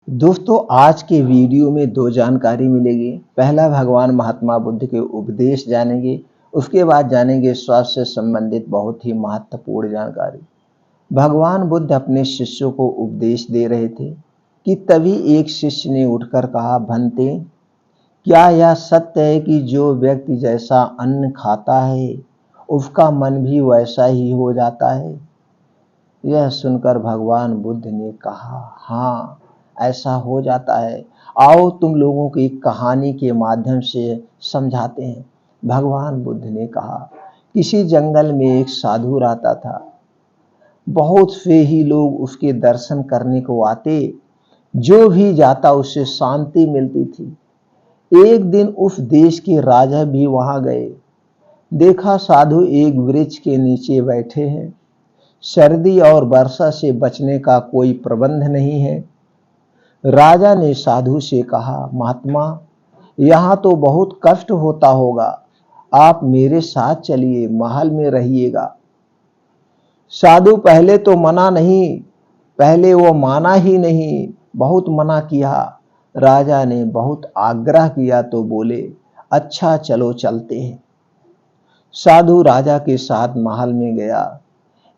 दोस्तों आज के वीडियो में दो जानकारी मिलेगी। पहला भगवान महात्मा बुद्ध के उपदेश जानेंगे। उसके बाद जानेंगे स्वास्थ्य से संबंधित बहुत ही महत्वपूर्ण जानकारी। भगवान बुद्ध अपने शिष्यों को उपदेश दे रहे थे कि तभी एक शिष्य ने उठकर कहा, भंते, क्या यह सत्य है कि जो व्यक्ति जैसा अन्न खाता है उसका मन भी वैसा ही हो जाता है? यह सुनकर भगवान बुद्ध ने कहा, हाँ, ऐसा हो जाता है। आओ तुम लोगों की कहानी के माध्यम से समझाते हैं। भगवान बुद्ध ने कहा, किसी जंगल में एक साधु रहता था। बहुत से ही लोग उसके दर्शन करने को आते। जो भी जाता उससे शांति मिलती थी। एक दिन उस देश के राजा भी वहां गए। देखा साधु एक वृक्ष के नीचे बैठे हैं। सर्दी और वर्षा से बचने का कोई प्रबंध नहीं है। राजा ने साधु से कहा, महात्मा, यहाँ तो बहुत कष्ट होता होगा। आप मेरे साथ चलिए, महल में रहिएगा। साधु पहले तो पहले वो माना ही नहीं, बहुत मना किया। राजा ने बहुत आग्रह किया तो बोले, अच्छा चलो चलते हैं। साधु राजा के साथ महल में गया।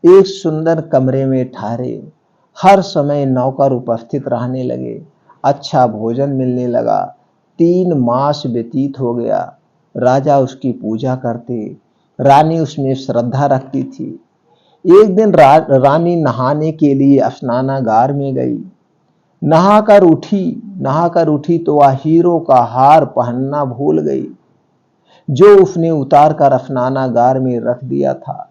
एक सुंदर कमरे में ठहरे। हर समय नौकर उपस्थित रहने लगे। अच्छा भोजन मिलने लगा। 3 मास व्यतीत हो गया। राजा उसकी पूजा करते। रानी उसमें श्रद्धा रखती थी। एक दिन रानी नहाने के लिए स्नानागार में गई। नहाकर उठी तो वह हीरो का हार पहनना भूल गई, जो उसने उतार कर स्नानागार में रख दिया था।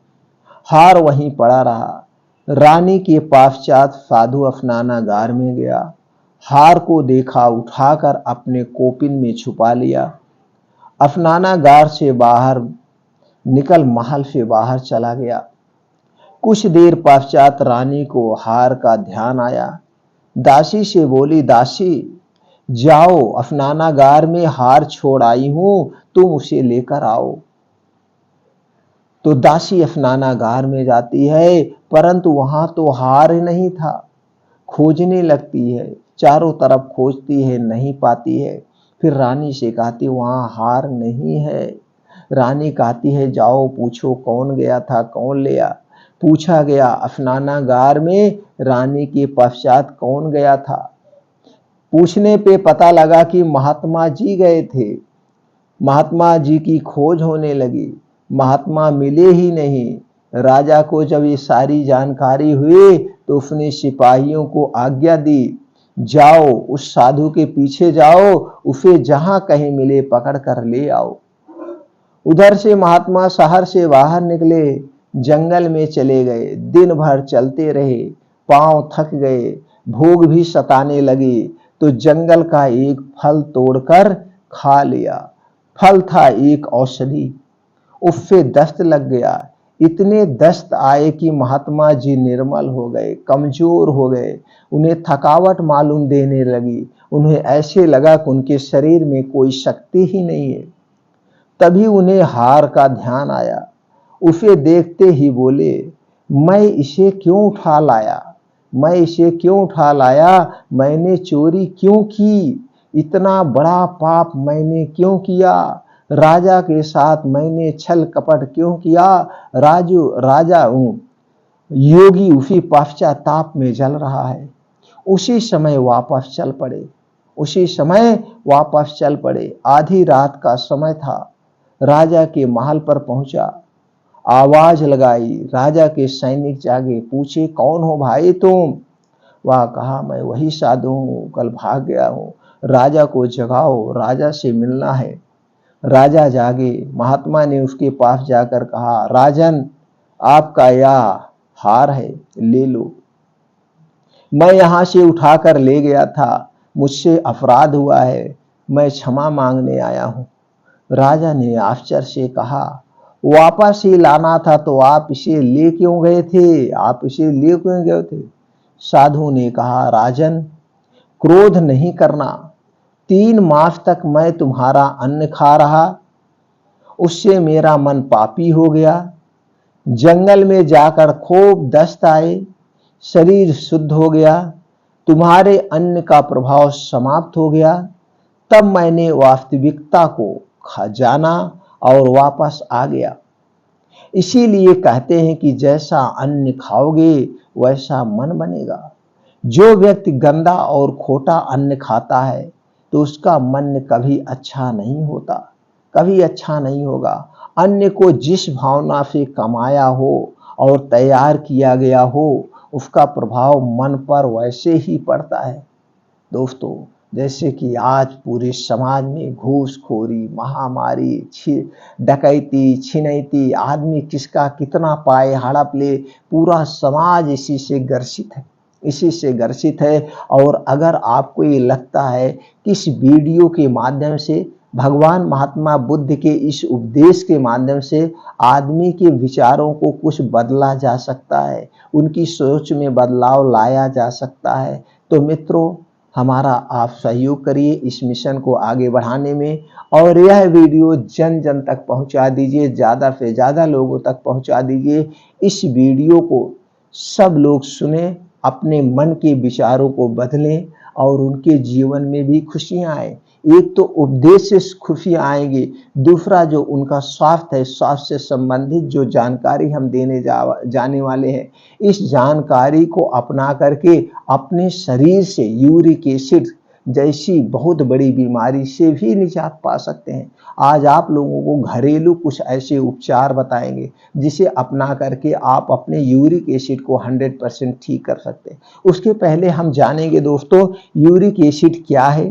हार वहीं पड़ा रहा। रानी के पश्चात साधु स्नानागार में गया। हार को देखा, उठाकर अपने कोपिन में छुपा लिया। स्नानागार से बाहर निकल महल से बाहर चला गया। कुछ देर पश्चात रानी को हार का ध्यान आया। दासी से बोली, दासी, जाओ, स्नानागार में हार छोड़ आई हूं, तुम उसे लेकर आओ। तो दासी स्नानागार में जाती है, परंतु वहां तो हार नहीं था। खोजने लगती है, चारों तरफ खोजती है, नहीं पाती है। फिर रानी से कहती, वहां हार नहीं है। रानी कहती है, जाओ पूछो कौन गया था, कौन लिया। पूछा गया, स्नानागार में रानी के पश्चात कौन गया था। पूछने पे पता लगा कि महात्मा जी गए थे। महात्मा जी की खोज होने लगी। महात्मा मिले ही नहीं। राजा को जब ये सारी जानकारी हुई तो उसने सिपाहियों को आज्ञा दी, जाओ उस साधु के पीछे जाओ, उसे जहां कहीं मिले पकड़ कर ले आओ। उधर से महात्मा शहर से बाहर निकले, जंगल में चले गए। दिन भर चलते रहे, पांव थक गए, भूख भी सताने लगी तो जंगल का एक फल तोड़कर खा लिया। फल था एक औषधि। उससे दस्त लग गया। इतने दस्त आए कि महात्मा जी निर्मल हो गए, कमजोर हो गए। उन्हें थकावट मालूम देने लगी। उन्हें ऐसे लगा कि उनके शरीर में कोई शक्ति ही नहीं है। तभी उन्हें हार का ध्यान आया। उसे देखते ही बोले, मैं इसे क्यों उठा लाया, मैं इसे क्यों उठा लाया, मैंने चोरी क्यों की, इतना बड़ा पाप मैंने क्यों किया, राजा के साथ मैंने छल कपट क्यों किया। राजा हूं। योगी उसी पश्चाताप में जल रहा है। उसी समय वापस चल पड़े। आधी रात का समय था। राजा के महल पर पहुंचा। आवाज लगाई। राजा के सैनिक जागे, पूछे, कौन हो भाई तुम? वह कहा, मैं वही साधु हूं, कल भाग गया हूं। राजा को जगाओ, राजा से मिलना है। राजा जागे। महात्मा ने उसके पास जाकर कहा, राजन, आपका यह हार है, ले लो। मैं यहां से उठाकर ले गया था, मुझसे अपराध हुआ है, मैं क्षमा मांगने आया हूं। राजा ने आश्चर्य से कहा, वापस ही लाना था तो आप इसे ले क्यों गए थे? साधु ने कहा, राजन, क्रोध नहीं करना। 3 मास तक मैं तुम्हारा अन्न खा रहा, उससे मेरा मन पापी हो गया। जंगल में जाकर खूब दस्त आए, शरीर शुद्ध हो गया, तुम्हारे अन्न का प्रभाव समाप्त हो गया, तब मैंने वास्तविकता को जाना और वापस आ गया। इसीलिए कहते हैं कि जैसा अन्न खाओगे वैसा मन बनेगा। जो व्यक्ति गंदा और खोटा अन्न खाता है तो उसका मन कभी अच्छा नहीं होता, कभी अच्छा नहीं होगा। अन्न को जिस भावना से कमाया हो और तैयार किया गया हो, उसका प्रभाव मन पर वैसे ही पड़ता है। दोस्तों, जैसे कि आज पूरे समाज में घूसखोरी, महामारी, डकैती, छिनैती, आदमी किसका कितना पाए, हड़प ले, पूरा समाज इसी से ग्रसित है, इसी से ग्रसित है। और अगर आपको ये लगता है कि इस वीडियो के माध्यम से, भगवान महात्मा बुद्ध के इस उपदेश के माध्यम से आदमी के विचारों को कुछ बदला जा सकता है, उनकी सोच में बदलाव लाया जा सकता है, तो मित्रों, हमारा आप सहयोग करिए इस मिशन को आगे बढ़ाने में, और यह वीडियो जन जन तक पहुंचा दीजिए, ज़्यादा से ज़्यादा लोगों तक पहुंचा दीजिए। इस वीडियो को सब लोग सुने, अपने मन के विचारों को बदलें और उनके जीवन में भी खुशियां आए। एक तो उपदेश से खुशियां आएंगी, दूसरा जो उनका स्वास्थ्य है, स्वास्थ्य से संबंधित जो जानकारी हम देने जाने वाले हैं, इस जानकारी को अपना करके अपने शरीर से यूरिक एसिड जैसी बहुत बड़ी बीमारी से भी निजात पा सकते हैं। आज आप लोगों को घरेलू कुछ ऐसे उपचार बताएंगे जिसे अपना करके आप अपने यूरिक एसिड को 100% ठीक कर सकते हैं। उसके पहले हम जानेंगे दोस्तों, यूरिक एसिड क्या है,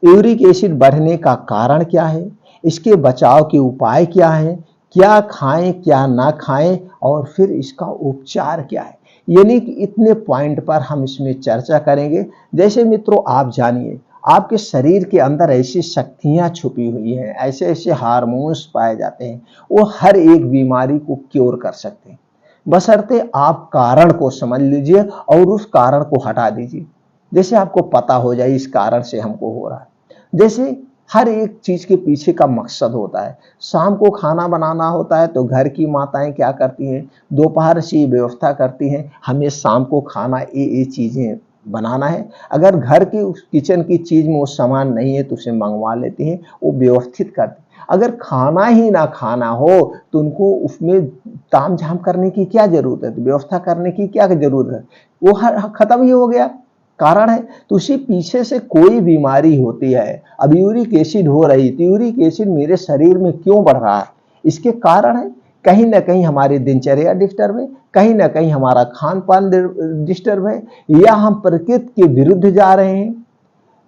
यूरिक एसिड बढ़ने का कारण क्या है, इसके बचाव के उपाय क्या हैं, क्या खाएं क्या ना खाएं, और फिर इसका उपचार क्या है। यानी कि इतने पॉइंट पर हम इसमें चर्चा करेंगे। जैसे मित्रों, आप जानिए, आपके शरीर के अंदर ऐसी शक्तियां छुपी हुई हैं, ऐसे ऐसे हार्मोन्स पाए जाते हैं, वो हर एक बीमारी को क्योर कर सकते हैं, बशर्ते आप कारण को समझ लीजिए और उस कारण को हटा दीजिए। जैसे आपको पता हो जाए इस कारण से हमको हो रहा है। जैसे हर एक चीज के पीछे का मकसद होता है। शाम को खाना बनाना होता है तो घर की माताएं क्या करती हैं, दोपहर से व्यवस्था करती हैं, हमें शाम को खाना ये चीजें बनाना है। अगर घर की उस किचन की चीज में वो सामान नहीं है तो उसे मंगवा लेती हैं, वो व्यवस्थित करती हैं। अगर खाना ही ना खाना हो तो उनको उसमें ताम झाम करने की क्या जरूरत है, व्यवस्था करने की क्या जरूरत है, वो खत्म ही हो गया। कारण है तो उसी पीछे से कोई बीमारी होती है। अब यूरिक एसिड हो रही, तो यूरिक एसिड मेरे शरीर में क्यों बढ़ रहा है, इसके कारण है कहीं ना कहीं हमारी दिनचर्या डिस्टर्ब है, कहीं ना कहीं हमारा खान पान डिस्टर्ब है, या हम प्रकृति के विरुद्ध जा रहे हैं,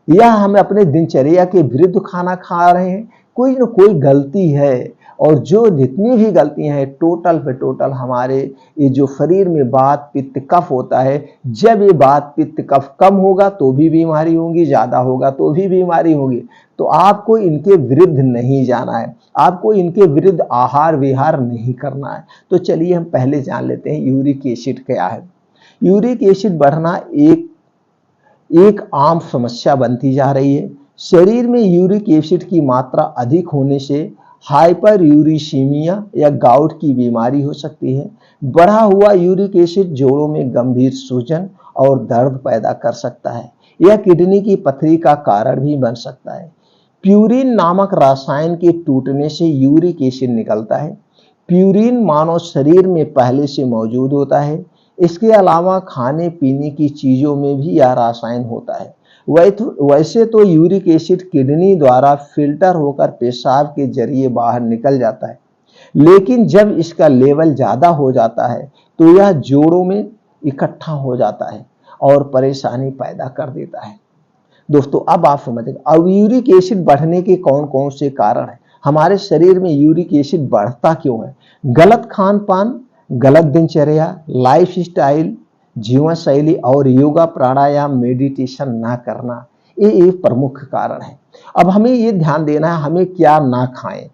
या हम अपने दिनचर्या के विरुद्ध खाना खा रहे हैं। कोई ना कोई गलती है, और जो जितनी भी गलतियां हैं टोटल पे टोटल हमारे ये जो शरीर में वात पित्त कफ होता है, जब ये वात पित्त कफ कम होगा तो भी बीमारी होगी, ज्यादा होगा तो भी बीमारी होगी। तो आपको इनके विरुद्ध नहीं जाना है, आपको इनके विरुद्ध आहार विहार नहीं करना है। तो चलिए हम पहले जान लेते हैं यूरिक एसिड क्या है। यूरिक एसिड बढ़ना एक आम समस्या बनती जा रही है। शरीर में यूरिक एसिड की मात्रा अधिक होने से हाइपर यूरिसीमिया या गाउट की बीमारी हो सकती है। बढ़ा हुआ यूरिक एसिड जोड़ों में गंभीर सूजन और दर्द पैदा कर सकता है। यह किडनी की पथरी का कारण भी बन सकता है। प्यूरिन नामक रसायन के टूटने से यूरिक एसिड निकलता है। प्यूरिन मानव शरीर में पहले से मौजूद होता है। इसके अलावा खाने पीने की चीजों में भी यह रसायन होता है। वैसे तो यूरिक एसिड किडनी द्वारा फिल्टर होकर पेशाब के जरिए बाहर निकल जाता है, लेकिन जब इसका लेवल ज्यादा हो जाता है तो यह जोड़ों में इकट्ठा हो जाता है और परेशानी पैदा कर देता है। दोस्तों, अब आप समझेंगे अब यूरिक एसिड बढ़ने के कौन कौन से कारण हैं, हमारे शरीर में यूरिक एसिड बढ़ता क्यों है। गलत खान पान, गलत दिनचर्या, लाइफ स्टाइल, जीवन शैली और योगा प्राणायाम मेडिटेशन ना करना, ये एक प्रमुख कारण है। अब हमें ये ध्यान देना है हमें क्या ना खाएं,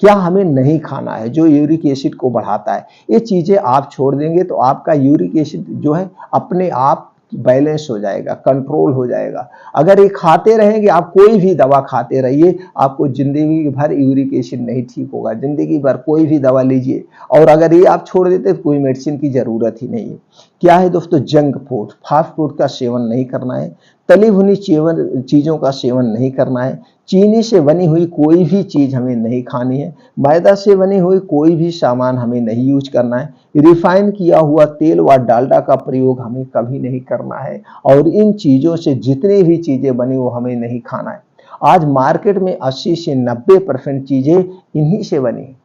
क्या हमें नहीं खाना है जो यूरिक एसिड को बढ़ाता है। ये चीजें आप छोड़ देंगे तो आपका यूरिक एसिड जो है अपने आप बैलेंस हो जाएगा, कंट्रोल हो जाएगा। अगर ये खाते रहेंगे, आप कोई भी दवा खाते रहिए, आपको जिंदगी भर यूरिक एसिड नहीं ठीक होगा, जिंदगी भर कोई भी दवा लीजिए, और अगर ये आप छोड़ देते तो कोई मेडिसिन की जरूरत ही नहीं है। क्या है दोस्तों, जंक फूड, फास्ट फूड का सेवन नहीं करना है, तली भुनी चीजों का सेवन नहीं करना है, चीनी से बनी हुई कोई भी चीज हमें नहीं खानी है, मैदा से बनी हुई कोई भी सामान हमें नहीं यूज करना है, रिफाइन किया हुआ तेल व डालडा का प्रयोग हमें कभी नहीं करना है, और इन चीजों से जितनी भी चीजें बनी वो हमें नहीं खाना है। आज मार्केट में 80 से 90% चीजें इन्हीं से बनी,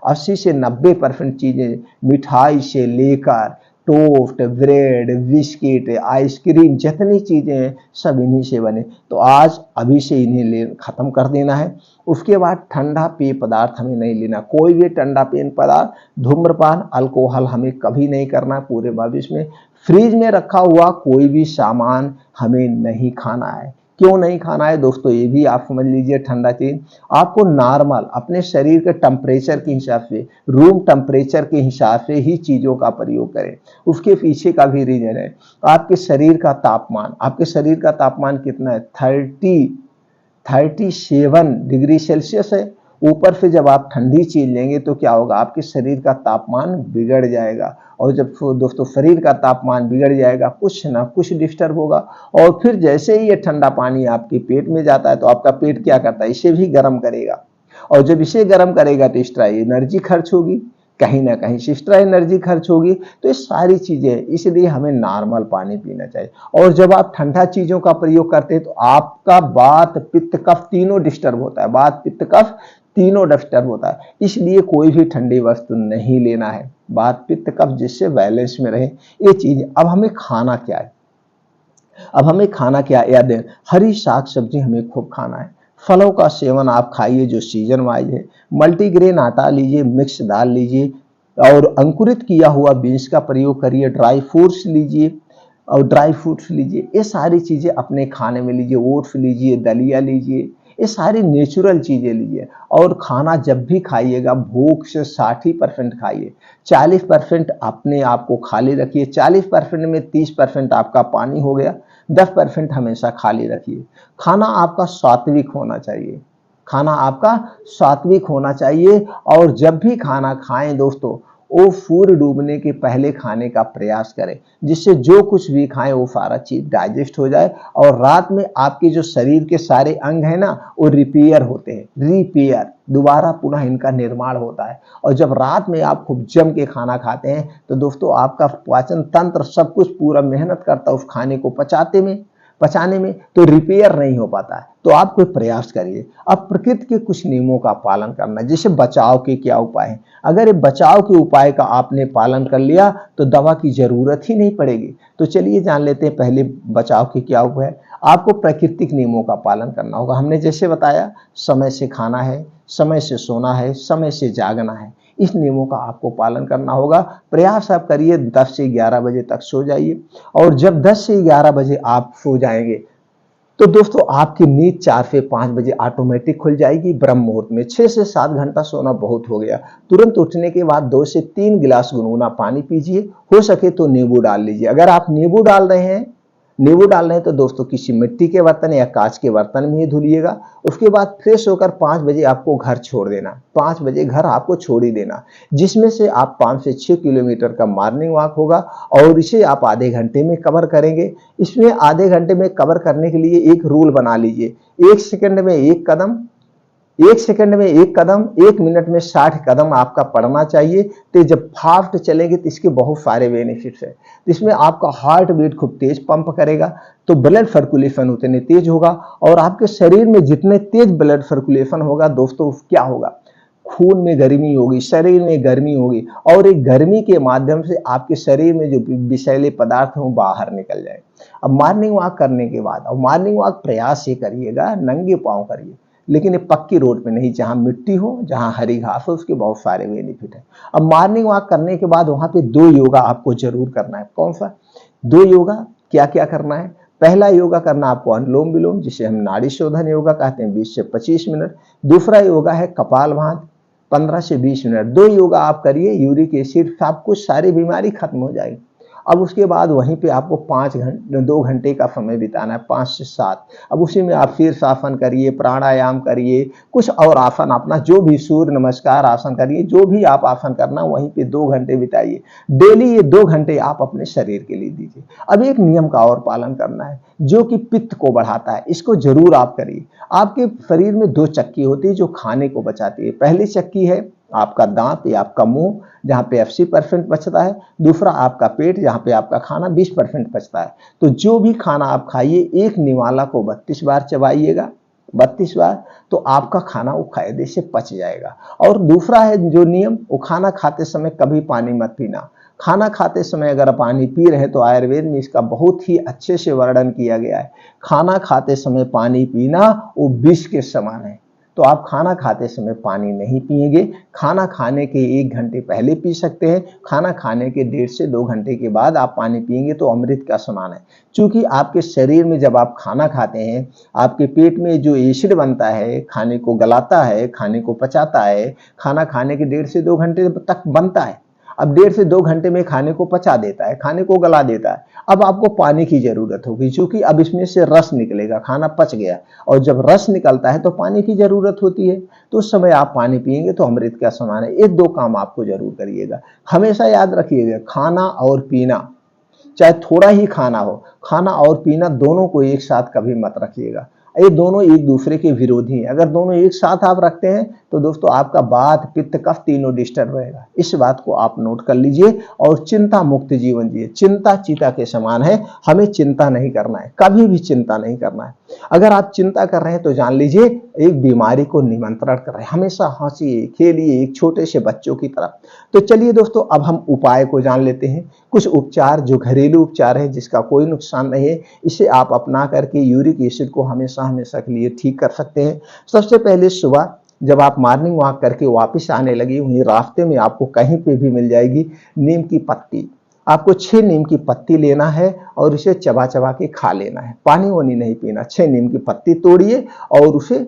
80 से 90% चीजें, मिठाई से लेकर टोस्ट, ब्रेड, बिस्किट, आइसक्रीम, जितनी चीजें हैं सब इन्हीं से बने। तो आज अभी से इन्हें खत्म कर देना है। उसके बाद ठंडा पेय पदार्थ हमें नहीं लेना, कोई भी ठंडा पेय पदार्थ, धूम्रपान, अल्कोहल हमें कभी नहीं करना पूरे भविष्य में। फ्रिज में रखा हुआ कोई भी सामान हमें नहीं खाना है। क्यों नहीं खाना है दोस्तों, ये भी आप समझ लीजिए। ठंडा चीज आपको नॉर्मल अपने शरीर के टेम्परेचर के हिसाब से, रूम टेम्परेचर के हिसाब से ही चीजों का प्रयोग करें। उसके पीछे का भी रीजन है, आपके शरीर का तापमान, आपके शरीर का तापमान कितना है, 37 डिग्री सेल्सियस है। ऊपर से जब आप ठंडी चीज लेंगे तो क्या होगा, आपके शरीर का तापमान बिगड़ जाएगा, और जब दोस्तों शरीर का तापमान बिगड़ जाएगा, कुछ ना कुछ डिस्टर्ब होगा, और फिर जैसे ही ये ठंडा पानी आपके पेट में जाता है तो आपका पेट क्या करता है, इसे भी गर्म करेगा, और जब इसे गर्म करेगा तो एक्स्ट्रा एनर्जी खर्च होगी, कहीं ना कहीं से एक्स्ट्रा एनर्जी खर्च होगी। तो ये सारी चीजें, इसलिए हमें नॉर्मल पानी पीना चाहिए। और जब आप ठंडा चीजों का प्रयोग करते हैं तो आपका वात, पित्त, कफ तीनों डिस्टर्ब होता है, वात, पित्त, कफ तीनों डिस्टर्ब होता है। इसलिए कोई भी ठंडी वस्तु नहीं लेना है, वात, पित्त, कफ जिससे बैलेंस में रहे ये चीज। अब हमें खाना क्या है, याद है, हरी साग सब्जी हमें खूब खाना है। फलों का सेवन आप खाइए जो सीजन वाइज है, मल्टीग्रेन आटा लीजिए, मिक्स दाल लीजिए, और अंकुरित किया हुआ बीन्स का प्रयोग करिए, ड्राई फ्रूट्स लीजिए, ये सारी चीजें अपने खाने में लीजिए, ओट्स लीजिए, दलिया लीजिए, ये सारी नेचुरल चीजें लीजिए। और खाना जब भी खाइएगा भूख से 60% खाइए, 40% अपने आप को खाली रखिए, 40% में 30% आपका पानी हो गया, 10% हमेशा खाली रखिए। खाना आपका सात्विक होना चाहिए, और जब भी खाना खाएं दोस्तों, वो सूर्य डूबने के पहले खाने का प्रयास करें, जिससे जो कुछ भी खाएं वो सारा चीज डाइजेस्ट हो जाए, और रात में आपके जो शरीर के सारे अंग है ना वो रिपेयर होते हैं, दोबारा पुनः इनका निर्माण होता है। और जब रात में आप खूब जम के खाना खाते हैं तो दोस्तों आपका पाचन तंत्र सब कुछ पूरा मेहनत करता है उस खाने को पचाने में, तो रिपेयर नहीं हो पाता है। तो आप कोई प्रयास करिए। अब प्रकृति के कुछ नियमों का पालन करना, जैसे बचाव के क्या उपाय हैं। अगर ये बचाव के उपाय का आपने पालन कर लिया तो दवा की जरूरत ही नहीं पड़ेगी। तो चलिए जान लेते हैं पहले बचाव के क्या उपाय है। आपको प्राकृतिक नियमों का पालन करना होगा। हमने जैसे बताया, समय से खाना है, समय से सोना है, समय से जागना है, इस नियमों का आपको पालन करना होगा। प्रयास आप करिए 10 से 11 बजे तक सो जाइए, और जब 10 से 11 बजे आप सो जाएंगे तो दोस्तों आपकी नींद 4 से 5 बजे ऑटोमेटिक खुल जाएगी ब्रह्म मुहूर्त में। 6 से 7 घंटा सोना बहुत हो गया। तुरंत उठने के बाद 2 से 3 गिलास गुनगुना पानी पीजिए, हो सके तो नींबू डाल लीजिए। अगर आप नींबू डाल रहे हैं तो दोस्तों किसी मिट्टी के बर्तन या कांच के बर्तन में ही धुलिएगा। उसके बाद फ्रेश होकर 5 बजे आपको घर छोड़ देना, 5 बजे घर आपको छोड़ ही देना, जिसमें से आप 5 से 6 किलोमीटर का मॉर्निंग वॉक होगा, और इसे आप आधे घंटे में कवर करेंगे। इसमें आधे घंटे में कवर करने के लिए एक रूल बना लीजिए, 1 सेकंड में 1 कदम, 1 मिनट में 60 कदम आपका पड़ना चाहिए। तो जब फास्ट चलेंगे तो इसके बहुत सारे बेनिफिट्स हैं। इसमें आपका हार्ट बीट खूब तेज पंप करेगा, तो ब्लड सर्कुलेशन उतने तेज होगा, और आपके शरीर में जितने तेज ब्लड सर्कुलेशन होगा दोस्तों क्या होगा, खून में गर्मी होगी, शरीर में गर्मी होगी, और एक गर्मी के माध्यम से आपके शरीर में जो विषैले पदार्थ हैं वो बाहर निकल जाए। अब मॉर्निंग वॉक करने के बाद, और मॉर्निंग वॉक प्रयास ये करिएगा नंगे पांव करिए, लेकिन ये पक्की रोड पे नहीं, जहां मिट्टी हो, जहां हरी घास हो, उसके बहुत सारे बेनिफिट है। अब मॉर्निंग वॉक करने के बाद वहां पे 2 योगा आपको जरूर करना है। कौन सा 2 योगा, क्या क्या करना है। पहला योगा करना आपको अनुलोम विलोम, जिसे हम नाड़ी शोधन योगा कहते हैं, 20 से 25 मिनट। दूसरा योगा है कपालभाति, 15 से 20 मिनट। 2 योगा आप करिए, यूरिक एसिड सब कुछ सारी बीमारी खत्म हो जाएगी। अब उसके बाद वहीं पे आपको 2 घंटे का समय बिताना है, 5 से 7। अब उसी में आप शीर्षासन करिए, प्राणायाम करिए, कुछ और आसन अपना जो भी सूर्य नमस्कार आसन करिए, जो भी आप आसन करना वहीं पे 2 घंटे बिताइए। डेली ये 2 घंटे आप अपने शरीर के लिए दीजिए। अब एक नियम का और पालन करना है जो कि पित्त को बढ़ाता है, इसको जरूर आप करिए। आपके शरीर में 2 चक्की होती है जो खाने को बचाती है। पहली चक्की है आपका दांत या आपका मुंह, जहां पे 80% बचता है। दूसरा आपका पेट, जहां पे आपका खाना 20% बचता है। तो जो भी खाना आप खाइए, एक निवाला को 32 बार चबाइएगा, 32 बार, तो आपका खाना वो कायदे से पच जाएगा। और दूसरा है जो नियम, वो खाना खाते समय कभी पानी मत पीना। खाना खाते समय अगर पानी पी रहे तो आयुर्वेद में इसका बहुत ही अच्छे से वर्णन किया गया है। खाना खाते समय पानी पीना वो विष के समान है। तो आप खाना खाते समय पानी नहीं पिएंगे। खाना खाने के 1 घंटे पहले पी सकते हैं। खाना खाने के 1.5 से 2 घंटे के बाद आप पानी पिएंगे तो अमृत का समान है। क्योंकि आपके शरीर में जब आप खाना खाते हैं, आपके पेट में जो एसिड बनता है, खाने को गलाता है, खाने को पचाता है, खाना खाने के 1.5 से 2 घंटे तक बनता है। अब 1.5 से 2 घंटे में खाने को पचा देता है, खाने को गला देता है। अब आपको पानी की जरूरत होगी, क्योंकि अब इसमें से रस निकलेगा, खाना पच गया, और जब रस निकलता है तो पानी की जरूरत होती है। तो उस समय आप पानी पिएंगे तो अमृत का समान है। ये 2 काम आपको जरूर करिएगा। हमेशा याद रखिएगा, खाना और पीना, चाहे थोड़ा ही खाना हो, खाना और पीना दोनों को एक साथ कभी मत रखिएगा। ये दोनों एक दूसरे के विरोधी हैं। अगर दोनों एक साथ आप रखते हैं तो दोस्तों आपका वात, पित्त, कफ तीनों डिस्टर्ब रहेगा। इस बात को आप नोट कर लीजिए और चिंता मुक्त जीवन जिए। चिंता चीता के समान है, हमें चिंता नहीं करना है, कभी भी चिंता नहीं करना है। अगर आप चिंता कर रहे हैं तो जान लीजिए एक बीमारी को निमंत्रण कर रहे हैं। हमेशा हंसिए, खेलिए एक छोटे से बच्चों की तरह। तो चलिए दोस्तों, अब हम उपाय को जान लेते हैं। कुछ उपचार जो घरेलू उपचार है, जिसका कोई नुकसान नहीं है, इसे आप अपना करके यूरिक एसिड को हमेशा हमेशा के लिए ठीक कर सकते हैं। सबसे पहले सुबह जब आप मॉर्निंग वॉक करके वापस आने लगे, वहीं रास्ते में आपको कहीं पे भी मिल जाएगी नीम की पत्ती। आपको 6 नीम की पत्ती लेना है और उसे चबा चबा के खा लेना है। पानी वानी नहीं पीना। 6 नीम की पत्ती तोड़िए और उसे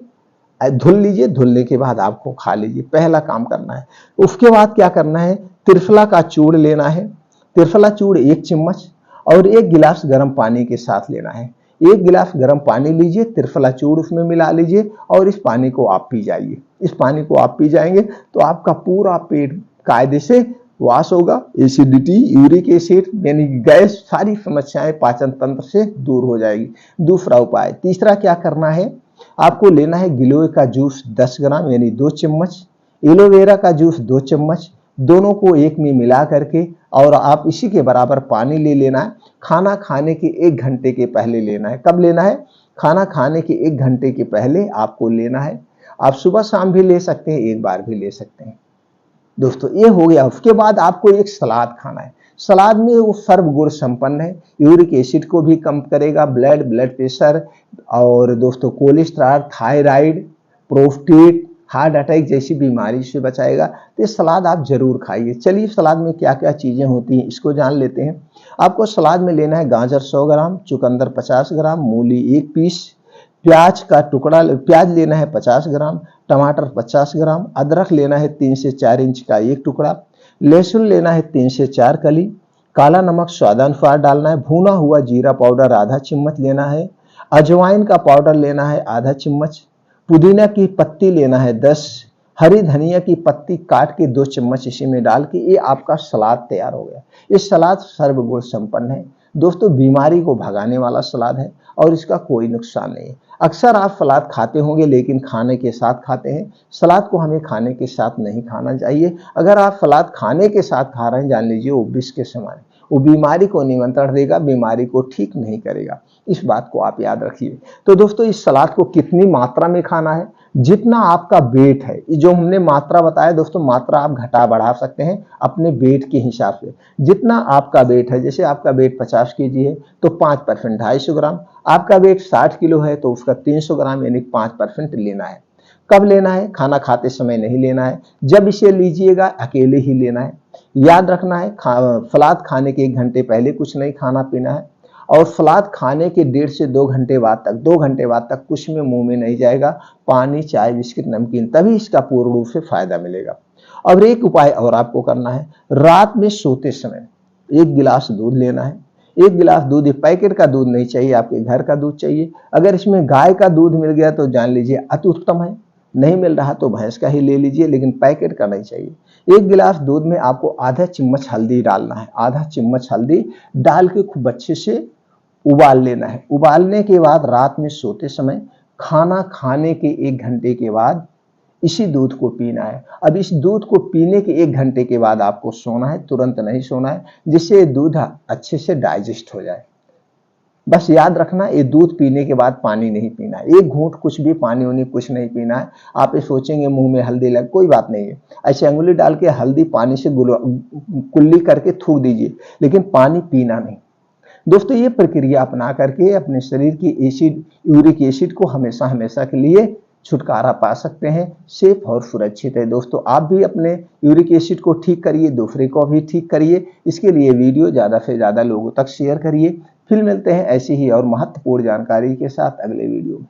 धुल लीजिए। धुलने के बाद आपको खा लीजिए। पहला काम करना है। उसके बाद क्या करना है, त्रिफला का चूर्ण लेना है। त्रिफला चूर्ण 1 चम्मच और 1 गिलास गर्म पानी के साथ लेना है। 1 गिलास गर्म पानी लीजिए, त्रिफला चूर्ण उसमें मिला लीजिए और इस पानी को आप पी जाइए। इस पानी को आप पी जाएंगे तो आपका पूरा पेट कायदे से वॉश होगा। एसिडिटी, यूरिक एसिड यानी गैस, सारी समस्याएं पाचन तंत्र से दूर हो जाएगी। दूसरा उपाय, तीसरा क्या करना है, आपको लेना है गिलोय का जूस 10 ग्राम यानी 2 चम्मच, एलोवेरा का जूस 2 चम्मच, दोनों को एक में मिला करके और आप इसी के बराबर पानी ले लेना है। खाना खाने के 1 घंटे के पहले लेना है। कब लेना है, खाना खाने के 1 घंटे के पहले आपको लेना है। आप सुबह शाम भी ले सकते हैं, एक बार भी ले सकते हैं। दोस्तों ये हो गया। उसके बाद आपको एक सलाद खाना है। सलाद में वो सर्वगुण संपन्न है, यूरिक एसिड को भी कम करेगा, ब्लड प्रेशर और दोस्तों cholesterol, thyroid, prostate, heart attack जैसी बीमारी से बचाएगा। तो ये सलाद आप जरूर खाइए। चलिए सलाद में क्या क्या चीजें होती हैं इसको जान लेते हैं। आपको सलाद में लेना है गाजर 100 ग्राम, चुकंदर 50 ग्राम, मूली 1 पीस, प्याज लेना है 50 ग्राम, टमाटर 50 ग्राम, अदरक लेना है 3 से 4 इंच का 1 टुकड़ा, लहसुन लेना है 3 से 4 कली, काला नमक स्वादानुसार डालना है, भुना हुआ जीरा पाउडर आधा चम्मच लेना है, अजवाइन का पाउडर लेना है आधा चम्मच, पुदीना की पत्ती लेना है 10, हरी धनिया की पत्ती काट के 2 चम्मच इसी में डाल के ये आपका सलाद तैयार हो गया। ये सलाद सर्वगुण संपन्न है दोस्तों, बीमारी को भगाने वाला सलाद है और इसका कोई नुकसान नहीं है। अक्सर आप सलाद खाते होंगे लेकिन खाने के साथ खाते हैं। सलाद को हमें खाने के साथ नहीं खाना चाहिए। अगर आप सलाद खाने के साथ खा रहे हैं, जान लीजिए वो विष के समान है। वो बीमारी को निमंत्रण देगा, बीमारी को ठीक नहीं करेगा। इस बात को आप याद रखिए। तो दोस्तों इस सलाद को कितनी मात्रा में खाना है, जितना आपका वेट है, जो हमने मात्रा बताया दोस्तों, मात्रा आप घटा बढ़ा सकते हैं अपने वेट के हिसाब से। जितना आपका वेट है, जैसे आपका वेट 50 केजी है तो 5% 250 ग्राम, आपका वेट 60 किलो है तो उसका 300 ग्राम यानी 5% लेना है। कब लेना है, खाना खाते समय नहीं लेना है। जब इसे लीजिएगा अकेले ही लेना है। याद रखना है सलाद खाने के 1 घंटे पहले कुछ नहीं खाना पीना है और सलाद खाने के 1.5 से 2 घंटे बाद तक, 2 घंटे बाद तक कुछ में मुंह में नहीं जाएगा। पानी, चाय, बिस्किट, नमकीन, तभी इसका पूर्ण रूप से फायदा मिलेगा। और एक उपाय और आपको करना है, रात में सोते समय 1 गिलास दूध लेना है। 1 गिलास दूध, ये पैकेट का दूध नहीं चाहिए, आपके घर का दूध चाहिए। अगर इसमें गाय का दूध मिल गया तो जान लीजिए अति उत्तम है, नहीं मिल रहा तो भैंस का ही ले लीजिए, लेकिन पैकेट का नहीं चाहिए। 1 गिलास दूध में आपको आधा चम्मच हल्दी डालना है। आधा चम्मच हल्दी डाल के खूब अच्छे से उबाल लेना है। उबालने के बाद रात में सोते समय, खाना खाने के 1 घंटे के बाद इसी दूध को पीना है। अब इस दूध को पीने के 1 घंटे के बाद आपको सोना है, तुरंत नहीं सोना है, जिससे दूध अच्छे से डाइजेस्ट हो जाए। बस याद रखना, ये दूध पीने के बाद पानी नहीं पीना है, 1 घूंट कुछ भी पानी वानी कुछ नहीं पीना है। आप ये सोचेंगे मुंह में हल्दी लग, कोई बात नहीं है, ऐसे अंगुली डाल के हल्दी पानी से कुल्ली करके थूक दीजिए, लेकिन पानी पीना नहीं। दोस्तों, ये प्रक्रिया अपना करके अपने शरीर की एसिड, यूरिक एसिड को हमेशा हमेशा के लिए छुटकारा पा सकते हैं, सेफ और सुरक्षित है। दोस्तों, आप भी अपने यूरिक एसिड को ठीक करिए, दूसरे को भी ठीक करिए। इसके लिए वीडियो ज़्यादा से ज़्यादा लोगों तक शेयर करिए। फिर मिलते हैं ऐसी ही और महत्वपूर्ण जानकारी के साथ अगले वीडियो में।